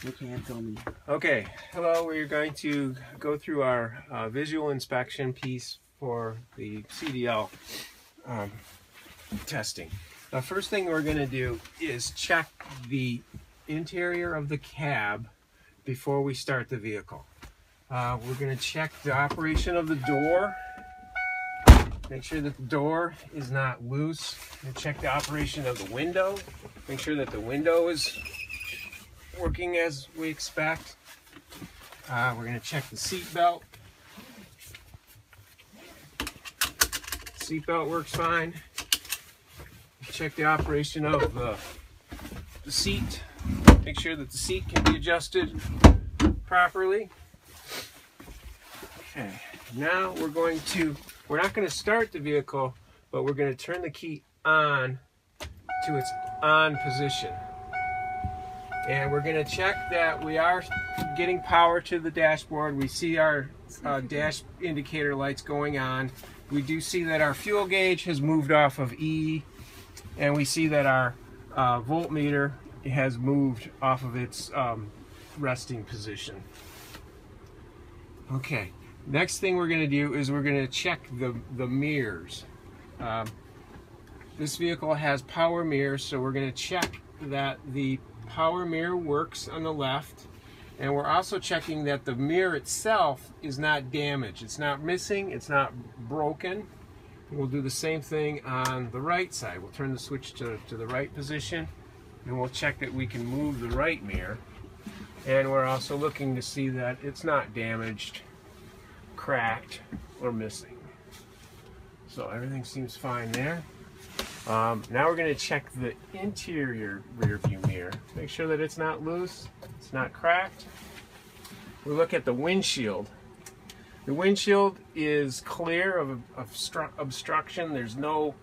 You can't tell me. Okay, hello. We're going to go through our visual inspection piece for the CDL testing. The first thing we're going to do is check the interior of the cab before we start the vehicle. We're going to check the operation of the door. Make sure that the door is not loose. We'll check the operation of the window. Make sure that the window is working as we expect. We're going to check the seat belt. Seat belt works fine. Check the operation of the seat. Make sure that the seat can be adjusted properly. Okay, now we're not going to start the vehicle, but we're going to turn the key on to its on position. And we're going to check that we are getting power to the dashboard. We see our dash indicator lights going on. We do see that our fuel gauge has moved off of E, and we see that our voltmeter has moved off of its resting position. Okay, next thing we're going to do is we're going to check the mirrors. This vehicle has power mirrors, so we're going to check that the power mirror works on the left, and we're also checking that the mirror itself is not damaged. It's not missing, it's not broken. We'll do the same thing on the right side. We'll turn the switch to the right position, and we'll check that we can move the right mirror. And we're also looking to see that it's not damaged, cracked, or missing. So everything seems fine there. Now we're going to check the interior rear view mirror. Make sure that it's not loose, it's not cracked. We look at the windshield. The windshield is clear of obstruction. There's no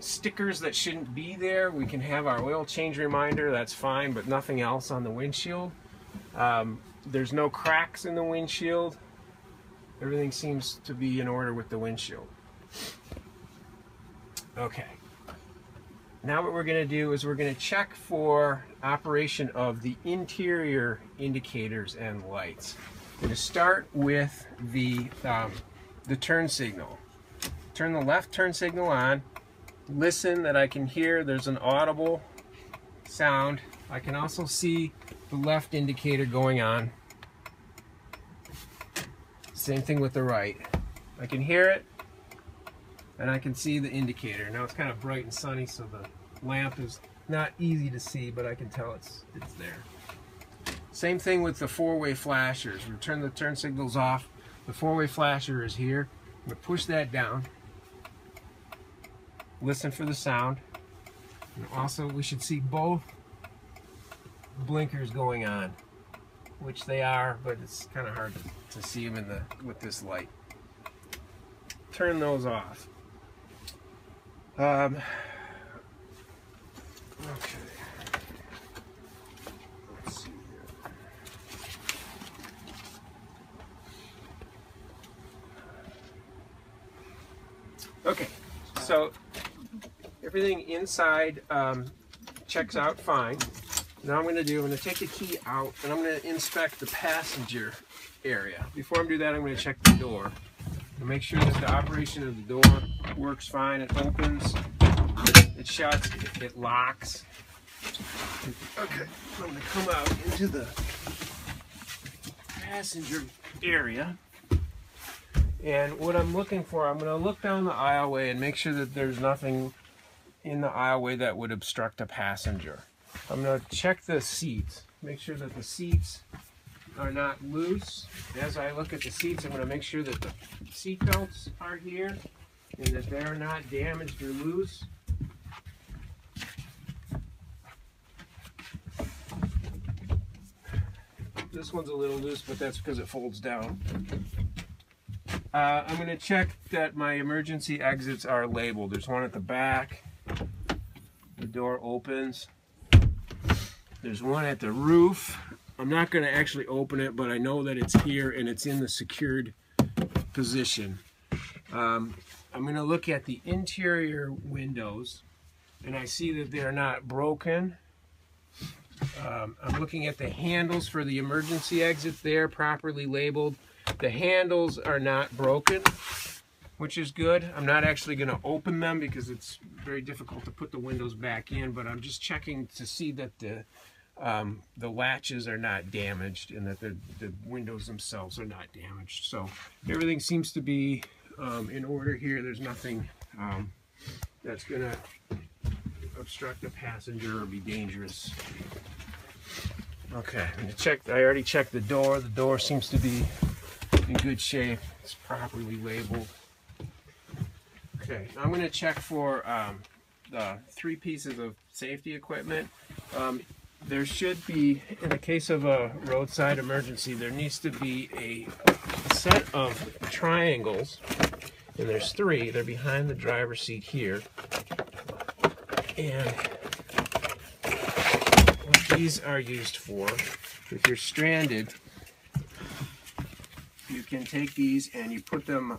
stickers that shouldn't be there. We can have our oil change reminder, that's fine, but nothing else on the windshield. There's no cracks in the windshield. Everything seems to be in order with the windshield. Okay. Now what we're going to do is we're going to check for operation of the interior indicators and lights. We're going to start with the turn signal. Turn the left turn signal on. Listen that I can hear there's an audible sound. I can also see the left indicator going on. Same thing with the right. I can hear it, and I can see the indicator. Now it's kind of bright and sunny, so the lamp is not easy to see, but I can tell it's there. Same thing with the four-way flashers. We turn the turn signals off. The four-way flasher is here. I'm going to push that down. Listen for the sound. And also, we should see both blinkers going on, which they are, but it's kind of hard to see them with this light. Turn those off. Okay. Let's see here. Okay, so everything inside checks out fine. Now I'm going to take the key out, and I'm going to inspect the passenger area. Before I do that, I'm going to check the door and make sure that the operation of the door works fine. It opens, it shuts, it locks. Okay, I'm going to come out into the passenger area. And what I'm looking for, I'm going to look down the aisleway and make sure that there's nothing in the aisleway that would obstruct a passenger. I'm going to check the seats, make sure that the seats are not loose. As I look at the seats, I'm going to make sure that the seat belts are here and that they're not damaged or loose. This one's a little loose, but that's because it folds down. I'm going to check that my emergency exits are labeled. There's one at the back. The door opens. There's one at the roof. I'm not going to actually open it, but I know that it's here and it's in the secured position. I'm going to look at the interior windows, and I see that they're not broken. I'm looking at the handles for the emergency exit there, properly labeled. The handles are not broken, which is good. I'm not actually going to open them because it's very difficult to put the windows back in, but I'm just checking to see that the latches are not damaged and that the windows themselves are not damaged. So everything seems to be in order here. There's nothing that's going to obstruct a passenger or be dangerous. Okay, I'm gonna check. I already checked the door. The door seems to be in good shape. It's properly labeled. Okay, I'm going to check for the 3 pieces of safety equipment. There should be, in the case of a roadside emergency, there needs to be a set of triangles, and there's 3. They're behind the driver's seat here. And what these are used for, if you're stranded, you can take these and you put them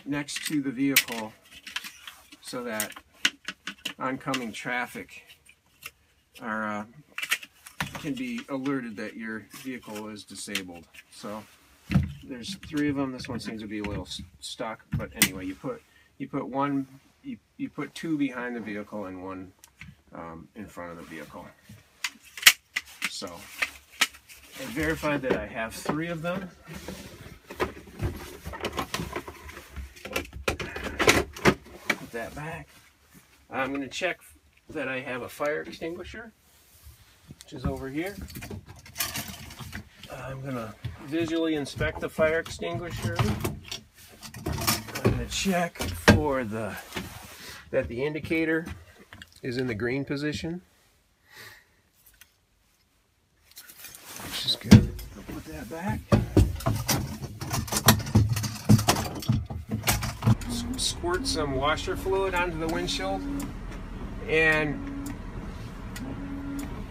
next to the vehicle so that oncoming traffic can be alerted that your vehicle is disabled. So there's 3 of them. This one seems to be a little stuck, but anyway, you put 2 behind the vehicle and 1 in front of the vehicle. So I verified that I have 3 of them. Put that back. I'm going to check that I have a fire extinguisher, which is over here. I'm going to visually inspect the fire extinguisher. I'm going to check for that the indicator is in the green position, which is good. I'll put that back. Squirt some washer fluid onto the windshield, and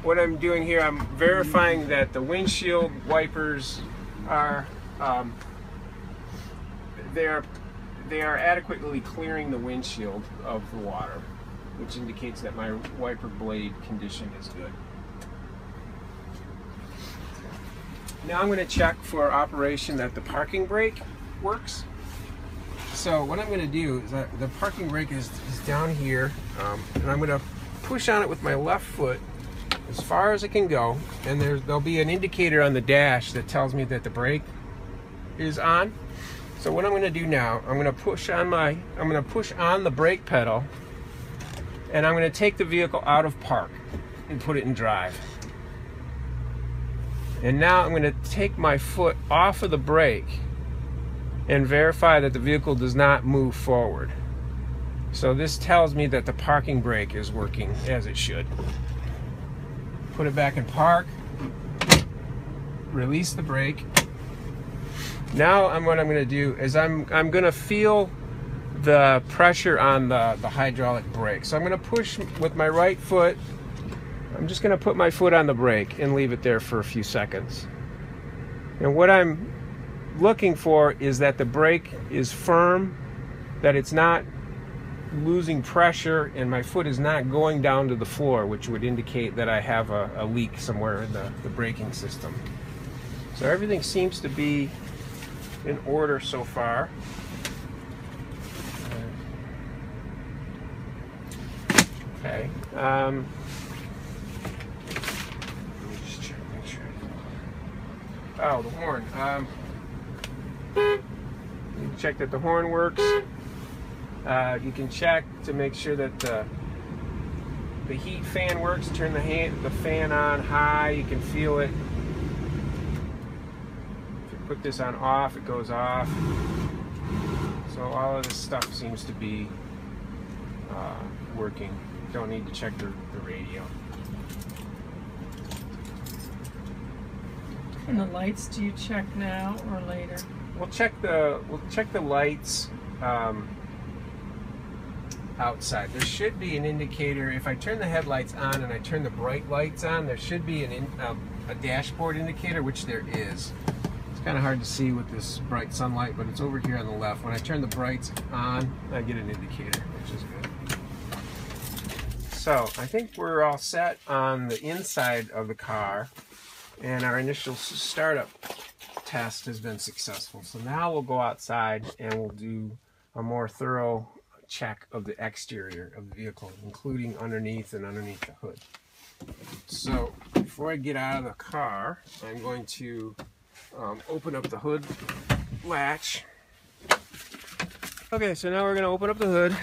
what I'm doing here, I'm verifying that the windshield wipers are they are adequately clearing the windshield of the water, which indicates that my wiper blade condition is good. Now I'm going to check for operation that the parking brake works. So what I'm going to do is that the parking brake is down here, and I'm going to push on it with my left foot as far as it can go, and there'll be an indicator on the dash that tells me that the brake is on. So what I'm going to do now, I'm going to push on the brake pedal, and I'm going to take the vehicle out of park and put it in drive. And now I'm going to take my foot off of the brake and verify that the vehicle does not move forward. So this tells me that the parking brake is working as it should. Put it back in park, release the brake. Now what I'm going to do is I'm going to feel the pressure on the hydraulic brake. So I'm going to push with my right foot. I'm just going to put my foot on the brake and leave it there for a few seconds. And what I'm looking for is that the brake is firm, that it's not losing pressure, and my foot is not going down to the floor, which would indicate that I have a leak somewhere in the braking system. So everything seems to be in order so far. Okay. Let me just check, make sure. Oh, the horn. You can check that the horn works. You can check to make sure that the heat fan works. Turn the fan on high. You can feel it. If you put this on off, it goes off. So all of this stuff seems to be working. Don't need to check the radio. And the lights, do you check now or later? We'll check the lights outside. There should be an indicator. If I turn the headlights on and I turn the bright lights on, there should be a dashboard indicator, which there is. It's kind of hard to see with this bright sunlight, but it's over here on the left. When I turn the brights on, I get an indicator, which is good. So I think we're all set on the inside of the car, and our initial startup test has been successful. So now we'll go outside and we'll do a more thorough check of the exterior of the vehicle, including underneath the hood. So before I get out of the car, I'm going to open up the hood latch. Okay, so now we're going to open up the hood.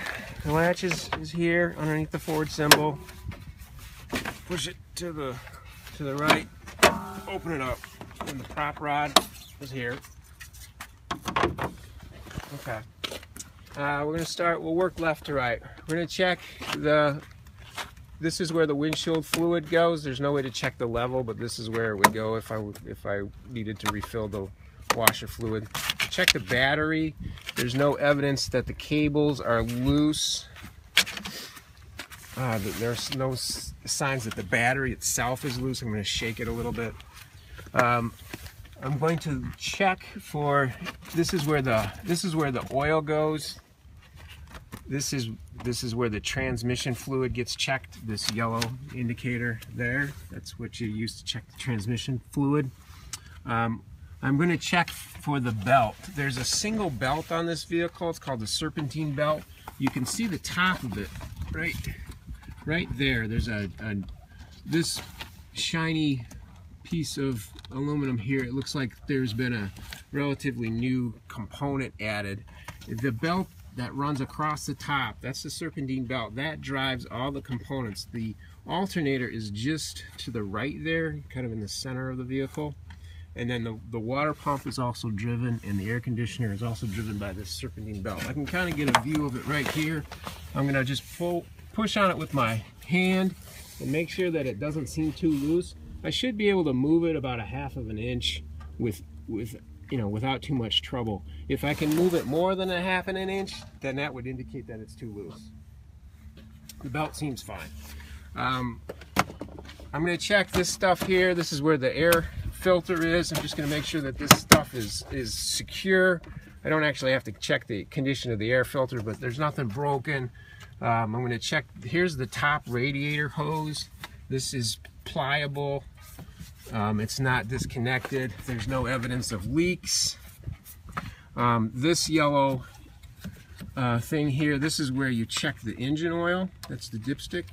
The latch is here underneath the Ford symbol. Push it to the right, open it up, and the prop rod is here. Okay. We're going to start, we'll work left to right. We're going to check this is where the windshield fluid goes. There's no way to check the level, but this is where it would go if I needed to refill the washer fluid. Check the battery. There's no evidence that the cables are loose. There's no signs that the battery itself is loose. I'm going to shake it a little bit. I'm going to check for, this is where the oil goes. This is where the transmission fluid gets checked. This yellow indicator there. That's what you use to check the transmission fluid. I'm going to check for the belt. There's a single belt on this vehicle. It's called the serpentine belt. You can see the top of it right there. There's this shiny piece of aluminum here. It looks like there's been a relatively new component added. The belt that runs across the top, that's the serpentine belt. That drives all the components. The alternator is just to the right there, kind of in the center of the vehicle. And then the water pump is also driven, and the air conditioner is also driven by this serpentine belt. I can kind of get a view of it right here. I'm going to just push on it with my hand and make sure that it doesn't seem too loose. I should be able to move it about 1/2 of an inch without too much trouble. If I can move it more than 1/2 of an inch, then that would indicate that it's too loose. The belt seems fine. I'm going to check this stuff here. This is where the air filter is. I'm just going to make sure that this stuff is secure. I don't actually have to check the condition of the air filter, but there's nothing broken. I'm going to check, here's the top radiator hose. This is pliable. It's not disconnected. There's no evidence of leaks. This yellow thing here, this is where you check the engine oil. That's the dipstick.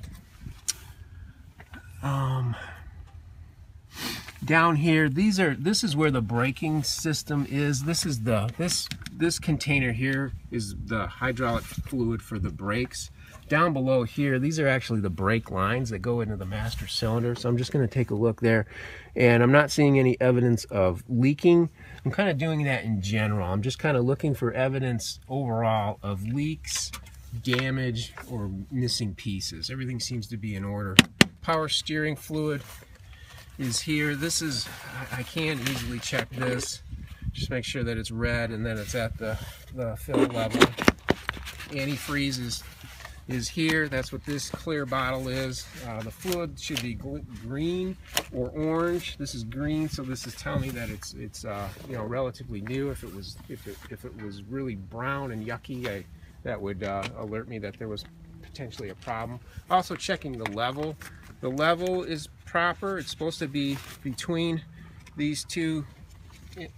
Down here, this is where the braking system is. This container here is the hydraulic fluid for the brakes. Down below here, these are actually the brake lines that go into the master cylinder. So I'm just going to take a look there, and I'm not seeing any evidence of leaking. I'm kind of doing that in general. I'm just kind of looking for evidence overall of leaks, damage, or missing pieces. Everything seems to be in order. Power steering fluid is here. This is, I can easily check this. Just make sure that it's red and that it's at the fill level. Antifreeze is here. That's what this clear bottle is. The fluid should be green or orange. This is green, so this is telling me that it's relatively new. If it was really brown and yucky, that would alert me that there was potentially a problem. Also checking the level. The level is proper. It's supposed to be between these two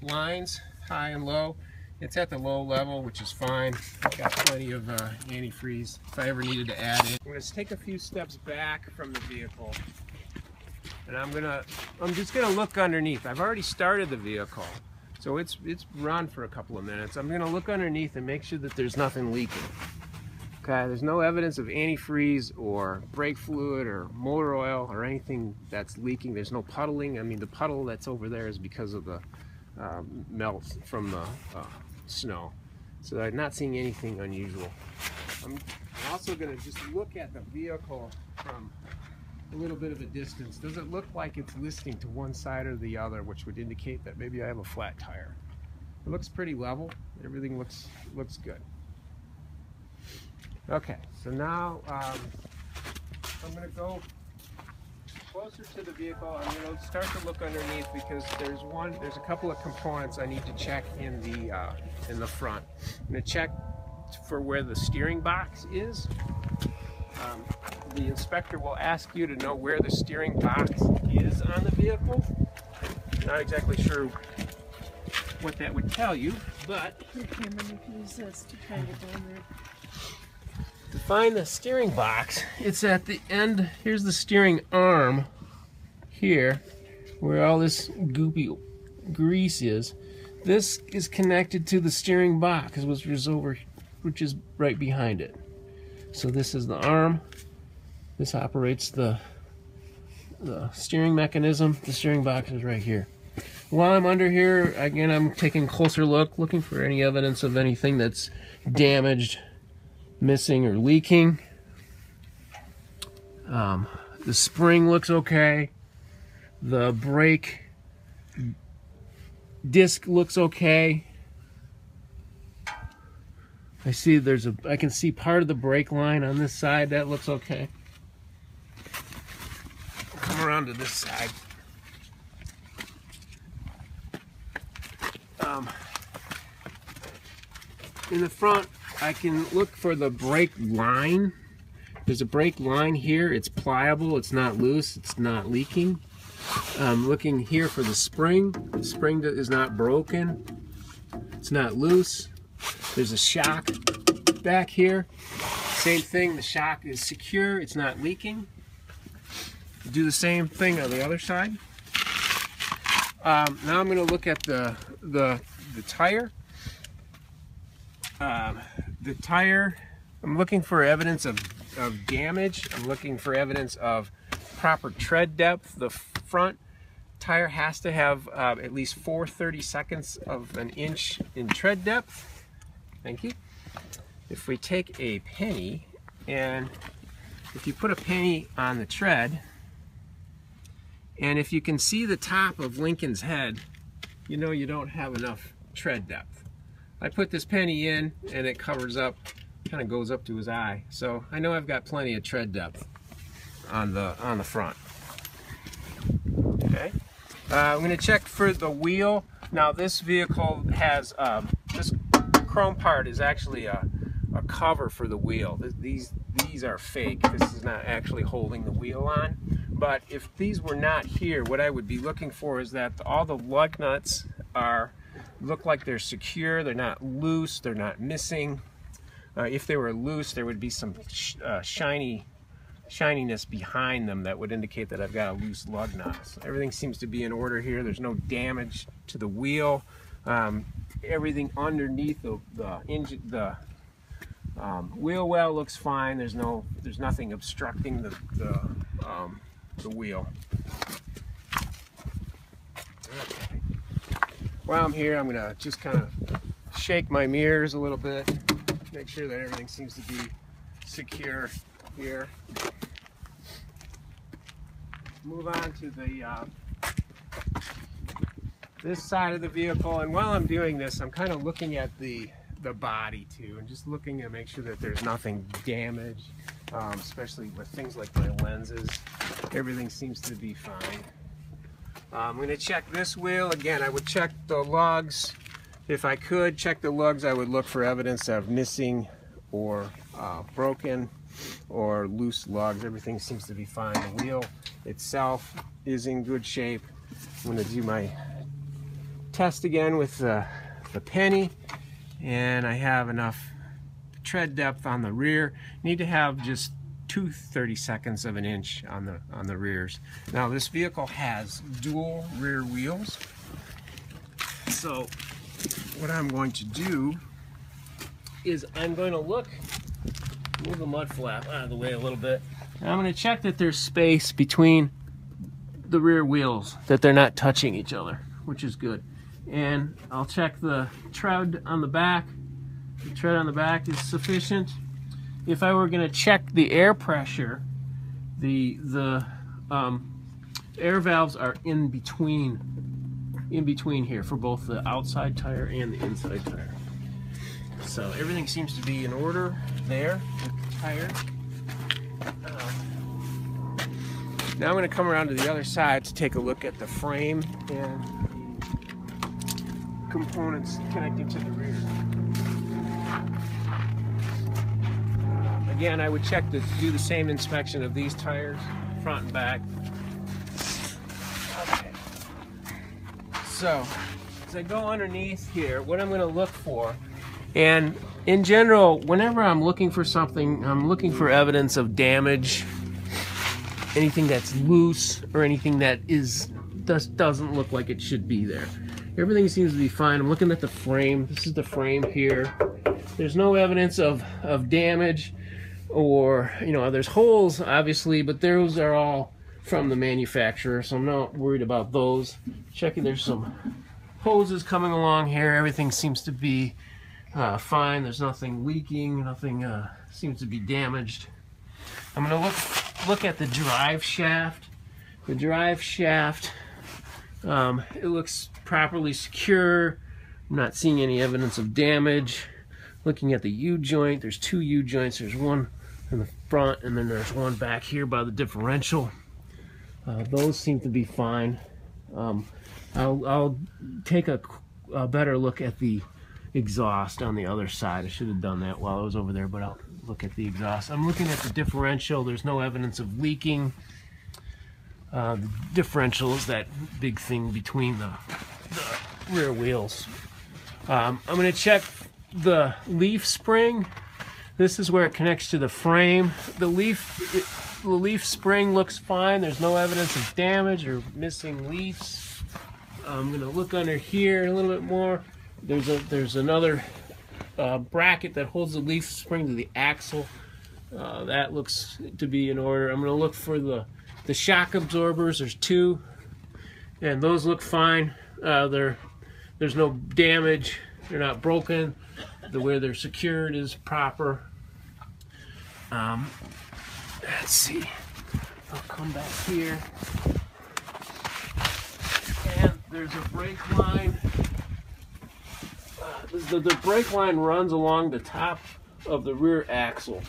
lines, high and low. It's at the low level, which is fine. I've got plenty of antifreeze if I ever needed to add it. I'm going to take a few steps back from the vehicle, and I'm just gonna look underneath. I've already started the vehicle, so it's run for a couple of minutes. I'm gonna look underneath and make sure that there's nothing leaking. Okay, there's no evidence of antifreeze or brake fluid or motor oil or anything that's leaking. There's no puddling. I mean, the puddle that's over there is because of the melt from the snow. So I'm not seeing anything unusual. I'm also going to just look at the vehicle from a little bit of a distance. Does it look like it's listing to one side or the other, which would indicate that maybe I have a flat tire? It looks pretty level. Everything looks good. Okay, so now I'm going to go closer to the vehicle. I'm going to start to look underneath because there's a couple of components I need to check in the front. I'm going to check for where the steering box is. the inspector will ask you to know where the steering box is on the vehicle. Not exactly sure what that would tell you, but Okay, I'm going to use this to kind of down there. to find the steering box, it's at the end. Here's the steering arm here, where all this goopy grease is. This is connected to the steering box, which is right behind it. So this is the arm. This operates the steering mechanism. The steering box is right here. While I'm under here, again, I'm taking a closer look, looking for any evidence of anything that's damaged, missing, or leaking. The spring looks okay. The brake disc looks okay. I can see part of the brake line on this side. That looks okay. Come around to this side. In the front, I can look for the brake line. There's a brake line here. It's pliable. It's not loose. It's not leaking. I'm looking here for the spring. The spring is not broken. It's not loose. There's a shock back here. Same thing. The shock is secure. It's not leaking. Do the same thing on the other side. Now I'm going to look at the tire. The tire, I'm looking for evidence of damage. I'm looking for evidence of proper tread depth. The front tire has to have at least 4/32 of an inch in tread depth. Thank you. If we take a penny, and if you put a penny on the tread, and if you can see the top of Lincoln's head, you know you don't have enough tread depth. I put this penny in and it covers up, kind of goes up to his eye. So I know I've got plenty of tread depth on the front. Okay. I'm going to check for the wheel. Now this vehicle has, this chrome part is actually a cover for the wheel. These are fake. This is not actually holding the wheel on. But if these were not here, what I would be looking for is that all the lug nuts look like they're secure. They're not loose. They're not missing. If they were loose, there would be some shininess behind them that would indicate that I've got a loose lug nut. So everything seems to be in order here. There's no damage to the wheel. Everything underneath the wheel well looks fine. There's nothing obstructing the wheel. Okay. While I'm here, I'm gonna just kind of shake my mirrors a little bit, make sure that everything seems to be secure here. Move on to this side of the vehicle, and while I'm doing this, I'm kind of looking at the body too, and just looking to make sure that there's nothing damaged, especially with things like my lenses. Everything seems to be fine. I'm going to check this wheel. Again, I would check the lugs. If I could check the lugs, I would look for evidence of missing or broken or loose lugs. Everything seems to be fine. The wheel itself is in good shape. I'm going to do my test again with the penny, and I have enough tread depth on the rear. Need to have just 2/32 of an inch on the rears. Now this vehicle has dual rear wheels, so what I'm going to do is I'm going to move the mud flap out of the way a little bit, and I'm going to check that there's space between the rear wheels, that they're not touching each other, which is good. And I'll check the tread on the back. The tread on the back is sufficient. If I were going to check the air pressure, the air valves are in between here for both the outside tire and the inside tire. So everything seems to be in order there with the tire. Now I'm going to come around to the other side to take a look at the frame and the components connecting to the rear. again, I would check to do the same inspection of these tires, front and back. Okay. So, as I go underneath here, what I'm going to look for, and in general, whenever I'm looking for something, I'm looking for evidence of damage, anything that's loose or anything that doesn't look like it should be there. Everything seems to be fine. I'm looking at the frame. This is the frame here. There's no evidence of damage, or, you know, there's holes obviously, but those are all from the manufacturer, so I'm not worried about those. Checking, there's some hoses coming along here. Everything seems to be fine. There's nothing leaking, nothing seems to be damaged. I'm going to look at the drive shaft. The drive shaft, it looks properly secure. I'm not seeing any evidence of damage. Looking at the U-joint, there's two U-joints. There's one in the front, and then there's one back here by the differential. Those seem to be fine. I'll take a better look at the exhaust on the other side. I should have done that while I was over there, but I'll look at the exhaust. I'm looking at the differential. There's no evidence of leaking. The differential is that big thing between the rear wheels. I'm going to check the leaf spring. This is where it connects to the frame. The leaf spring looks fine. There's no evidence of damage or missing leaves. I'm going to look under here a little bit more. There's another bracket that holds the leaf spring to the axle. That looks to be in order. I'm going to look for the shock absorbers. There's two, and those look fine. There's no damage. They're not broken. The way they're secured is proper. Let's see. I'll come back here. And there's a brake line. The brake line runs along the top of the rear axle.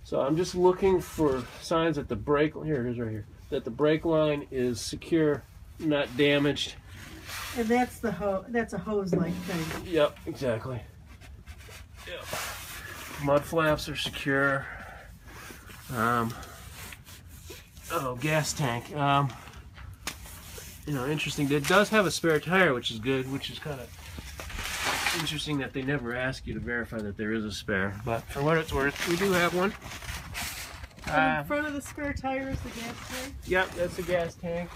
So I'm just looking for signs that the brake, here it is right here, that the brake line is secure, not damaged. And that's that's a hose-like thing. Yep, exactly. Yep. Mud flaps are secure. Oh, gas tank. You know, interesting. It does have a spare tire, which is good, which is kind of interesting that they never ask you to verify that there is a spare. But for what it's worth, we do have one. In front of the spare tire is the gas tank? Yep, that's the gas tank.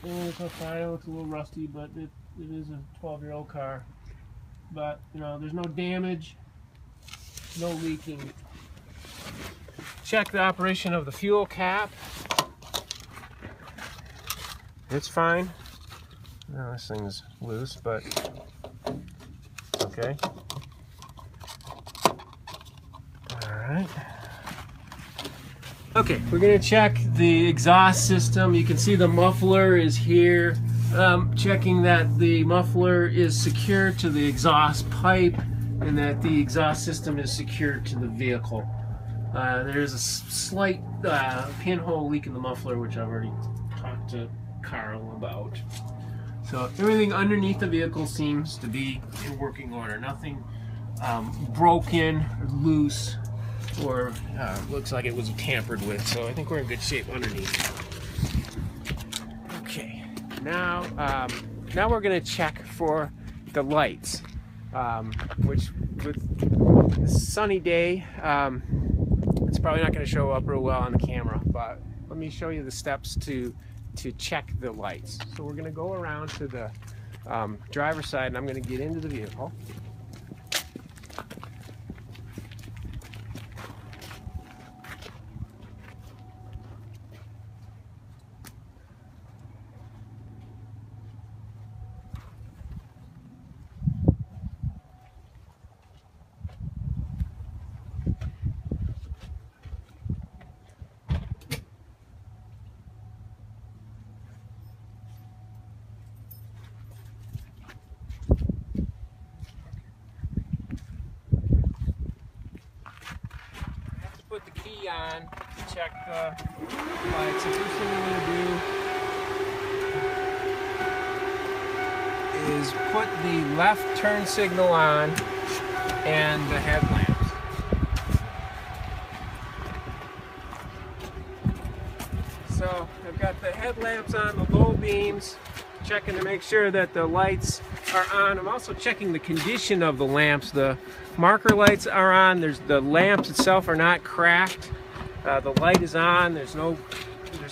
It's fine. It looks a little rusty, but it is a 12-year-old car. But, you know, there's no damage, no leaking. Check the operation of the fuel cap. It's fine. Oh, this thing's loose, but okay. All right. Okay, we're gonna check the exhaust system. You can see the muffler is here. Checking that the muffler is secure to the exhaust pipe and that the exhaust system is secure to the vehicle. There's a slight pinhole leak in the muffler, which I've already talked to Carl about. So everything underneath the vehicle seems to be in working order. Nothing broken or loose, or looks like it was tampered with. So I think we're in good shape underneath. Okay, now we're going to check for the lights, which with a sunny day, it's probably not going to show up real well on the camera, but let me show you the steps to check the lights. So we're going to go around to the driver's side, and I'm going to get into the vehicle. Put the key on to check the lights. The first thing we're going to do is put the left turn signal on and the headlamps. headlamps on, the low beams, checking to make sure that the lights are on. I'm also checking the condition of the lamps. The marker lights are on. The lamps itself are not cracked. The light is on. There's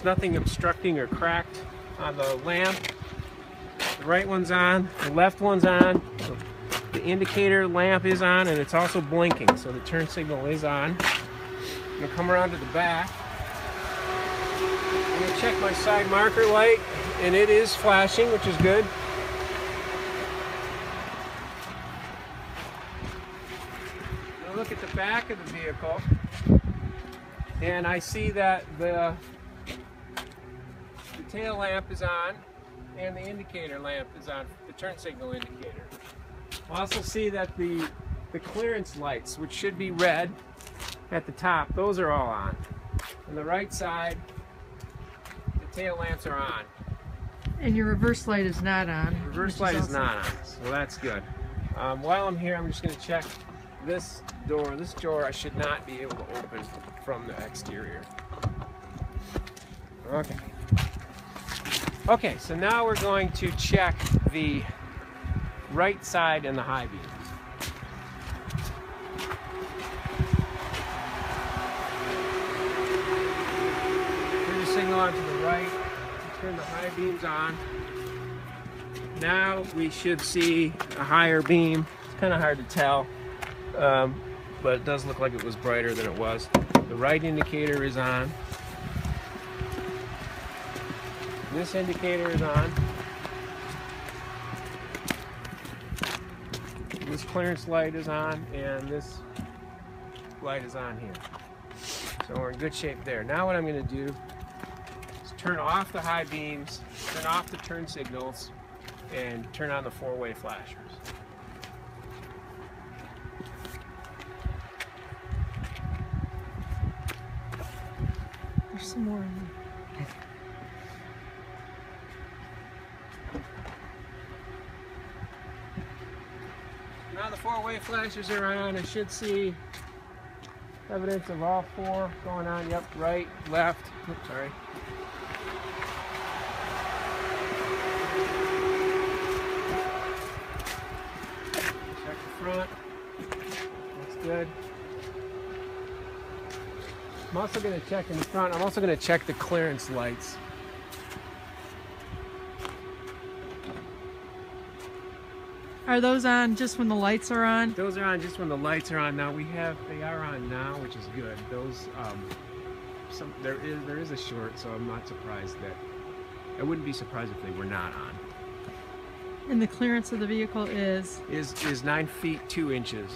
nothing obstructing or cracked on the lamp. The right one's on. The left one's on. The indicator lamp is on, and it's also blinking, so the turn signal is on. I'm going to come around to the back. I'm going to check my side marker light, and it is flashing, which is good. Now look at the back of the vehicle, and I see that the tail lamp is on, and the indicator lamp is on, the turn signal indicator. I also see that the clearance lights, which should be red at the top, those are all on. On the right side, the tail lamps are on. And your reverse light is not on. Reverse light is not on, so that's good. While I'm here, I'm just going to check this door. This door I should not be able to open from the exterior. Okay. Okay, so now we're going to check the right side and the high beams. Turn the signal on to the right, turn the high beams on. Now we should see a higher beam. It's kind of hard to tell, but it does look like it was brighter than it was. The right indicator is on. This indicator is on. This clearance light is on, and this light is on here. So we're in good shape there. Now what I'm going to do is turn off the high beams, turn off the turn signals, and turn on the four-way flashers. There's some more in there. Now the four-way flashers are on. I should see evidence of all four going on. Yep, right, left. Oops, sorry. Check the front. Looks good. I'm also going to check in the front. I'm also going to check the clearance lights. Are those on just when the lights are on? Those are on just when the lights are on. Now they are on now, which is good. Those, there is a short, so I'm not surprised that, I wouldn't be surprised if they were not on. And the clearance of the vehicle is? Is 9 feet 2 inches.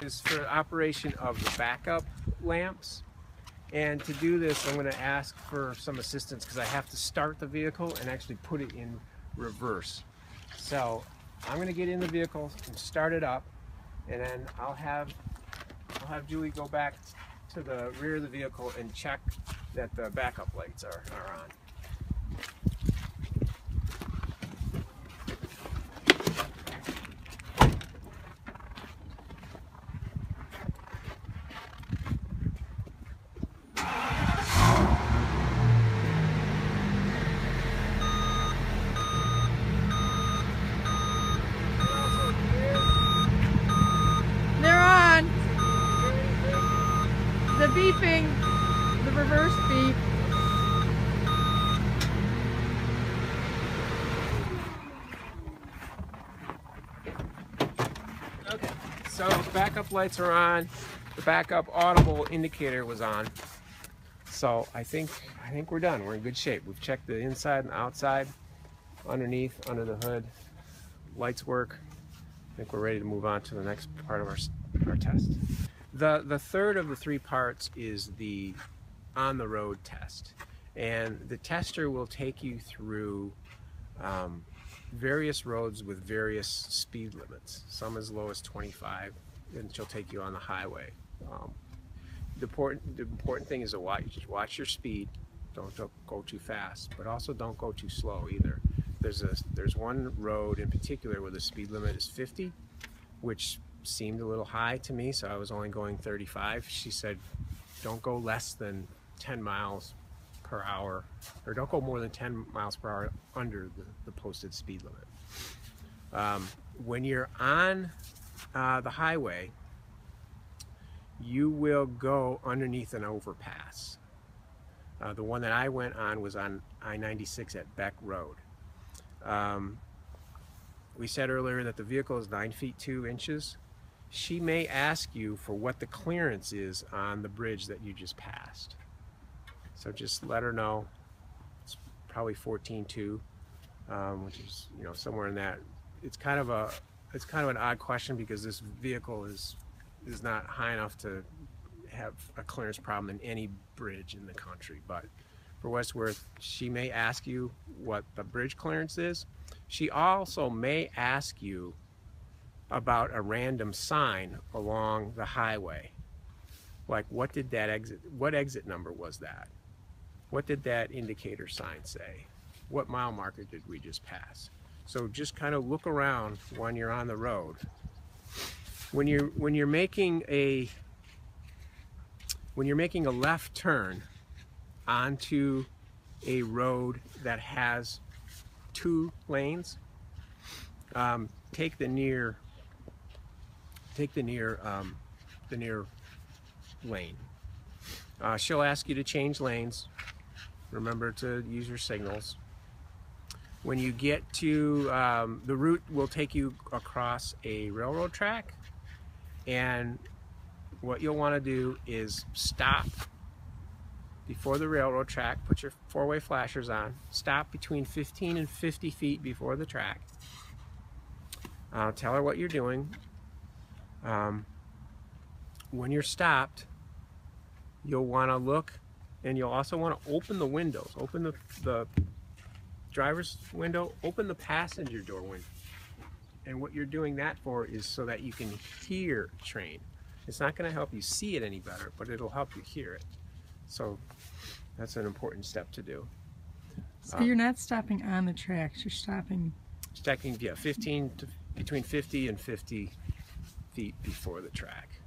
Is for operation of the backup lamps. And to do this, I'm going to ask for some assistance because I have to start the vehicle and actually put it in reverse. So I'm going to get in the vehicle and start it up, and then I'll have Julie go back to the rear of the vehicle and check that the backup lights are on. The beeping, the reverse beep. Okay, so backup lights are on. The backup audible indicator was on. So I think we're done. We're in good shape. We've checked the inside and the outside, underneath, under the hood. Lights work. I think we're ready to move on to the next part of our test. The third of the 3 parts is the on-the-road test, and the tester will take you through various roads with various speed limits, some as low as 25, and she'll take you on the highway. The important thing is to watch your speed. Don't go too fast, but also don't go too slow either. There's one road in particular where the speed limit is 50, which seemed a little high to me, so I was only going 35. She said, don't go less than 10 miles per hour, or don't go more than 10 miles per hour under the posted speed limit. When you're on the highway, you will go underneath an overpass. The one that I went on was on I-96 at Beck Road. We said earlier that the vehicle is 9 feet 2 inches. She may ask you for what the clearance is on the bridge that you just passed. So just let her know. It's probably 14.2, which is, you know, somewhere in that. It's kind of an odd question because this vehicle is not high enough to have a clearance problem in any bridge in the country. But for what it's worth, she may ask you what the bridge clearance is. She also may ask you about a random sign along the highway. Like, what exit number was that? What did that indicator sign say? What mile marker did we just pass? So just kind of look around when you're on the road. When you're making a left turn onto a road that has 2 lanes, take the near lane. She'll ask you to change lanes. Remember to use your signals. When you get to the route will take you across a railroad track, and what you'll want to do is stop before the railroad track, put your 4-way flashers on, stop between 15 and 50 feet before the track. Tell her what you're doing. When you're stopped, you'll want to look, and you'll also want to open the windows. Open the driver's window, open the passenger door window. And what you're doing that for is so that you can hear train. It's not going to help you see it any better, but it'll help you hear it. So that's an important step to do. So you're not stopping on the tracks, you're stopping... Yeah, between 50 and 50 feet before the track.